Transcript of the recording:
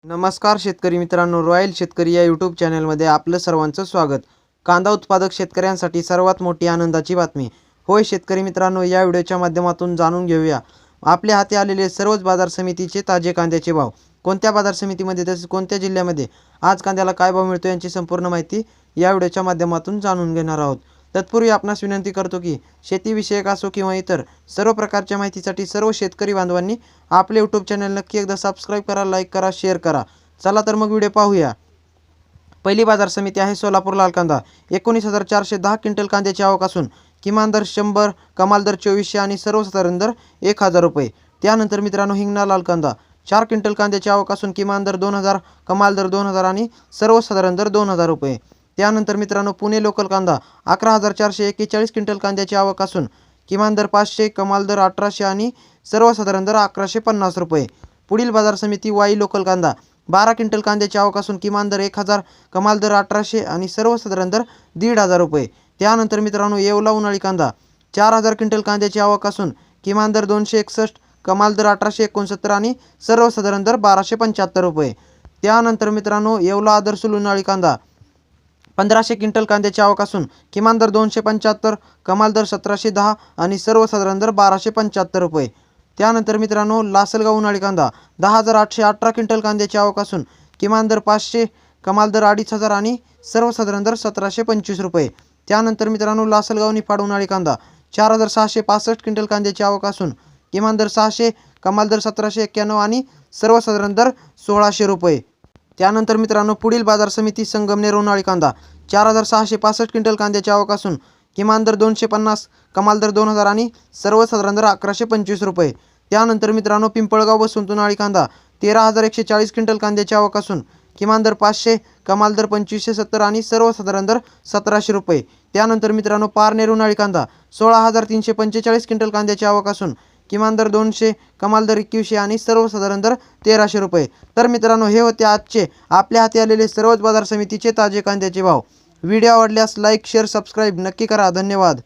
नमस्कार शेतकरी मित्रांनो, रॉयल शेतकरी या यूट्यूब चॅनलमध्ये आपलं सर्वांचं स्वागत। कांदा उत्पादक शेतकऱ्यांसाठी सर्वात मोठी आनंदाची बातमी। होय शेतकरी मित्रांनो, या व्हिडिओच्या माध्यमातून जाणून घेऊया आपल्या हाती आलेले सर्वच बाजार समितीचे ताजे कांद्याचे भाव, कोणत्या बाजार समितीमध्ये तसेच कोणत्या जिल्ह्यामध्ये आज कांद्याला काय भाव मिळतो यांची संपूर्ण माहिती या व्हिडिओच्या माध्यमातून जाणून घेणार आहोत। तत्पूर्वी आपणास विनंती करतो की शेतीविषयक असो किंवा इतर सर्व प्रकारच्या माहितीसाठी सर्व शेतकरी बांधवांनी आपले यूट्यूब चॅनल नक्की एकदा सबस्क्राईब करा, लाईक करा, शेअर करा। चला तर मग व्हिडिओ पाहूया। पहिली बाजार समिती आहे सोलापूर लाल कांदा। 19,410 क्विंटल कांद्याची आवक असून किमान दर 100, कमाल दर 2400 आणि सर्वसाधारण दर 1000 रुपये। त्यानंतर मित्रांनो हिंगणा लाल कांदा 4 क्विंटल कांद्याची आवक असून किमान दर 2000, कमाल दर 2000 आणि सर्वसाधारण दर 2000 रुपये। त्यानंतर मित्रांनो पुणे लोकल कांदा 11,441 क्विंटल कांद्याची आवक असून किमान दर 500, कमाल दर 1800 आणि सर्वसाधारण दर 1150 रुपये। पुढील बाजार समिती वाई लोकल कांदा 12 क्विंटल कांद्याची आवक असून किमान दर 1000, कमाल दर 1800 आणि सर्वसाधारण दर 1500 रुपये। त्यानंतर मित्रांनो येवला उन्हाळी कांदा 4000 क्विंटल कांद्याची आवक असून किमान दर 261, कमाल दर 1869 आणि सर्वसाधारण दर 1275 रुपये। त्यानंतर मित्रांनो येवला आदर्श उन्हाळी कांदा 1500 क्विंटल कांद्याची आवक असून किमान दर 275, कमाल दर 1710 आणि सर्वसाधारण दर 1275 रुपये। त्यानंतर मित्रांनो लासलगाव उन्हाळी कांदा 10,818 क्विंटल कांद्याची आवक असून किमान दर 500, कमाल दर 2500 आणि सर्वसाधारण दर 1725 रुपये। त्यानंतर मित्रांनो लासलगाव निफाड उन्हाळी कांदा 4,665 क्विंटल कांद्याची आवक असून किमान दर 600, कमाल दर 1791 आणि सर्वसाधारण दर 1600 रुपये। त्यानंतर मित्रांनो पुढील बाजार समिती संगमनेर उन्हाळी कांदा 4,665 क्विंटल कांद्याची आवक असून किमान दर 250, कमाल दर 2000 आणि सर्वसाधारण दर 1125 रुपये। त्यानंतर मित्रांनो पिंपळगाव बसवंत उन्हाळी कांदा 13,140 क्विंटल कांद्याची आवक असून किमान दर 500, कमाल दर 2570 आणि सर्वसाधारण दर 1700 रुपये। त्यानंतर मित्रांनो पारनेर उन्हाळी कांदा 16,345 क्विंटल कांद्याची आवक असून किमान दर 200, कमाल दर 2100 आणि सर्वसाधारण दर 1300 रुपये। तर मित्रांनो हे होते आजचे आपल्या हाती आलेले सर्वच बाजार समितीचे ताजे कांद्याचे भाव। व्हिडिओ आवडल्यास लाईक, शेअर, सबस्क्राईब नक्की करा। धन्यवाद।